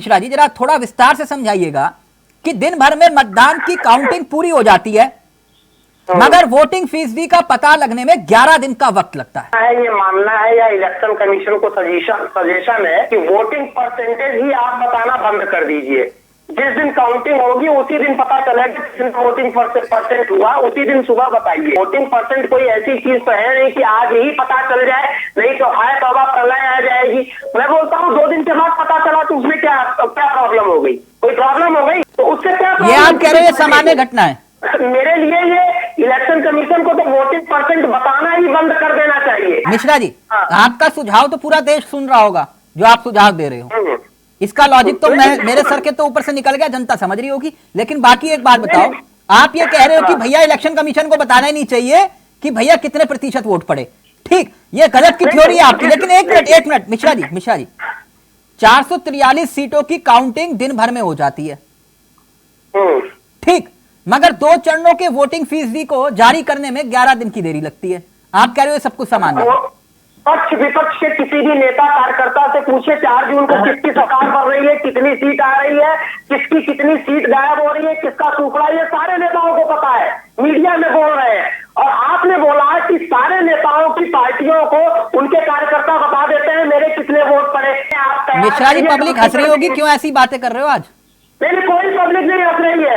मिश्रा जी, जरा थोड़ा विस्तार से समझाइएगा कि दिन भर में मतदान की काउंटिंग पूरी हो जाती है मगर वोटिंग फीसदी का पता लगने में 11 दिन का वक्त लगता है। ये मामला है या इलेक्शन कमीशन को सजेशन है कि वोटिंग परसेंटेज ही आप बताना बंद कर दीजिए। जिस दिन काउंटिंग होगी उसी दिन पता चलेगा किस दिन वोटिंग परसेंट हुआ, उसी दिन सुबह बताइए। वोटिंग परसेंट कोई ऐसी चीज तो है नहीं कि आज ही पता चल जाए, नहीं तो हाय तौबा प्रलय आ जाएगी। मैं बोलता हूँ 2 दिन के बाद पता चला तो उसमें क्या प्रॉब्लम हो गई? कोई प्रॉब्लम हो गई तो उससे क्या? ये आप कह रहे हैं सामान्य घटना है। मेरे लिए ये इलेक्शन कमीशन को तो वोटिंग परसेंट बताना ही बंद कर देना चाहिए। मिश्रा जी, आपका सुझाव तो पूरा देश सुन रहा होगा जो आप सुझाव दे रहे हो। इसका लॉजिक तो मेरे सर के तो ऊपर से निकल गया, जनता समझ रही होगी। लेकिन बाकी एक बात बताओ, आप ये कह रहे हो कि भैया इलेक्शन कमीशन को बताना ही नहीं चाहिए कि भैया कितने प्रतिशत वोट पड़े। ठीक, ये गलत की थ्योरी है आपकी। लेकिन एक मिनट मिश्रा जी 443 सीटों की काउंटिंग दिन भर में हो जाती है, ठीक, मगर 2 चरणों के वोटिंग फीसदी को जारी करने में 11 दिन की देरी लगती है। आप कह रहे हो सब कुछ सामान्य है। पक्ष विपक्ष के किसी भी नेता कार्यकर्ता से पूछे 4 जून को किसकी सरकार बढ़ रही है, कितनी सीट आ रही है, किसकी कितनी सीट गायब हो रही है, किसका सूखड़ा, ये सारे नेताओं को पता है। मीडिया में बोल रहे हैं और आपने बोला है कि सारे नेताओं की पार्टियों को उनके कार्यकर्ता बता देते हैं मेरे कितने वोट पड़े। मिश्रा जी, पब्लिक हंस रही होगी, क्यों ऐसी बातें कर रहे हो आज? मेरी कोई पब्लिक नहीं हंस रही है।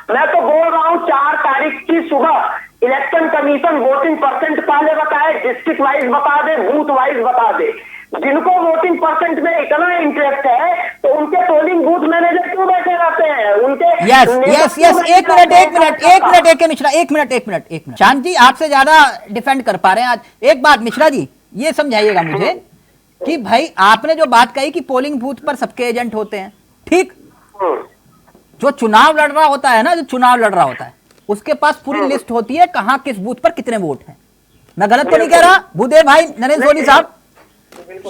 मैं तो बोल रहा हूँ 4 तारीख की सुबह इलेक्शन कमीशन वोटिंग परसेंट पहले बताए, डिस्ट्रिक्ट वाइज बता दे, बूथ वाइज बता दे। जिनको वोटिंग परसेंट में इतना इंटरेस्ट है तो उनके पोलिंग बूथ मैनेजर क्यों बैठे रहते हैं? उनके यस एक मिनट मिश्रा, एक मिनट शांत जी, आपसे ज्यादा डिफेंड कर पा रहे हैं आज। एक बात मिश्रा जी, ये समझाइएगा मुझे कि भाई आपने जो बात कही कि पोलिंग बूथ पर सबके एजेंट होते हैं, ठीक, जो चुनाव लड़ रहा होता है उसके पास पूरी लिस्ट होती है कहां किस बूथ पर कितने वोट हैं। मैं गलत तो नहीं कह रहा भूदेव भाई, नरेंद्र सोनी साहब?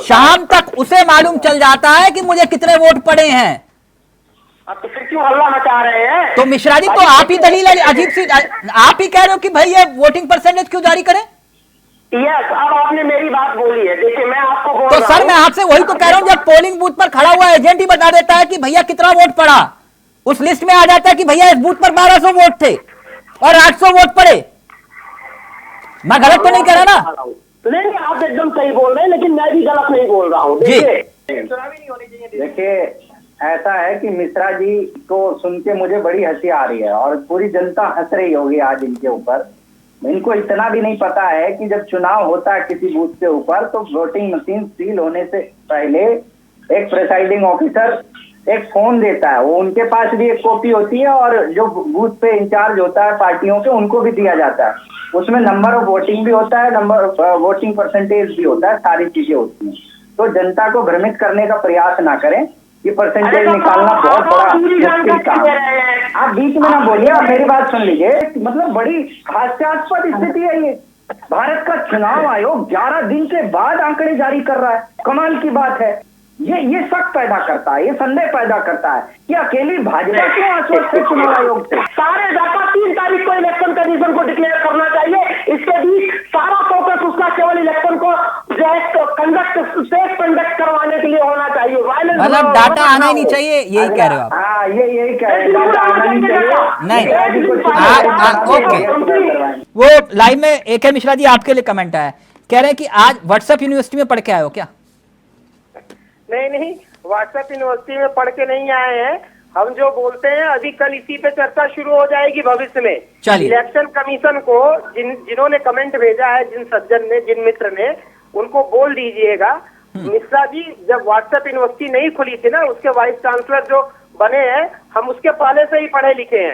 शाम तक उसे मालूम चल जाता है कि मुझे कितने वोट पड़े हैं। अब तो फिर क्यों हल्ला मचा रहे हैं? तो मिश्रा जी, तो आप ही दलील अजीब सी, आप ही कह रहे हो कि भाई ये वोटिंग परसेंटेज क्यों जारी करें? यस, अब आपने मेरी बात बोली है। देखिए मैं आपको बोल तो सर मैं आपसे वही तो कह रहा हूं, जब पोलिंग बूथ पर खड़ा हुआ एजेंट ही बता देता है कि भैया कितना वोट पड़ा, उस लिस्ट में आ जाता है कि भैया इस बूथ पर 1200 वोट थे और 800 वोट पड़े। मैं गलत तो नहीं कह रहा ना? नहीं, आप एकदम सही बोल रहे हैं, लेकिन मैं भी गलत नहीं बोल रहा हूँ। देखिए ऐसा है कि मिश्रा जी को सुन के मुझे बड़ी हंसी आ रही है और पूरी जनता हंस रही होगी आज इनके ऊपर। इनको इतना भी नहीं पता है कि जब चुनाव होता है किसी बूथ के ऊपर तो वोटिंग मशीन सील होने से पहले एक प्रिसाइडिंग ऑफिसर एक फोन देता है। वो उनके पास भी एक कॉपी होती है और जो बूथ पे इंचार्ज होता है पार्टियों के उनको भी दिया जाता है। उसमें नंबर ऑफ वोटिंग भी होता है, नंबर वोटिंग परसेंटेज भी होता है, सारी चीजें होती हैं। तो जनता को भ्रमित करने का प्रयास ना करें, ये परसेंटेज निकालना बहुत बड़ा मुश्किल काम है। आप बीच में ना बोलिए, आप मेरी बात सुन लीजिए। मतलब बड़ी हास्यास्पद स्थिति है ये। भारत का चुनाव आयोग 11 दिन के बाद आंकड़े जारी कर रहा है, कमाल की बात है। ये शक पैदा करता है, ये संदेह पैदा करता है कि अकेली भाजपा क्यों आश्वस्त है चुनाव आयोग से। सारे डाटा 3 तारीख को इलेक्शन कमीशन को डिक्लेयर करना चाहिए। इसके बीच सारा फोकस उसका केवल इलेक्शन को जो है सेफ कंडक्ट करवाने के लिए होना चाहिए। मतलब डाटा आना ही नहीं चाहिए, यही कह रहे हो आप? हाँ, यही कह रहे हैं, डाटा आना नहीं चाहिए। नहीं, ओके। वो लाइव में AK मिश्रा जी आपके लिए कमेंट आया, कह रहे हैं कि आज व्हाट्सएप यूनिवर्सिटी में पढ़ के आए हो क्या? नहीं, व्हाट्सएप यूनिवर्सिटी में पढ़ के नहीं आए हैं। हम जो बोलते हैं अभी कल इसी पे चर्चा शुरू हो जाएगी भविष्य में। इलेक्शन कमीशन को जिन्होंने कमेंट भेजा है, जिन सज्जन ने, जिन मित्र ने, उनको बोल दीजिएगा मिश्रा जी, जब व्हाट्सएप यूनिवर्सिटी नहीं खुली थी ना, उसके वाइस चांसलर जो बने हैं, हम उसके पहले से ही पढ़े लिखे हैं।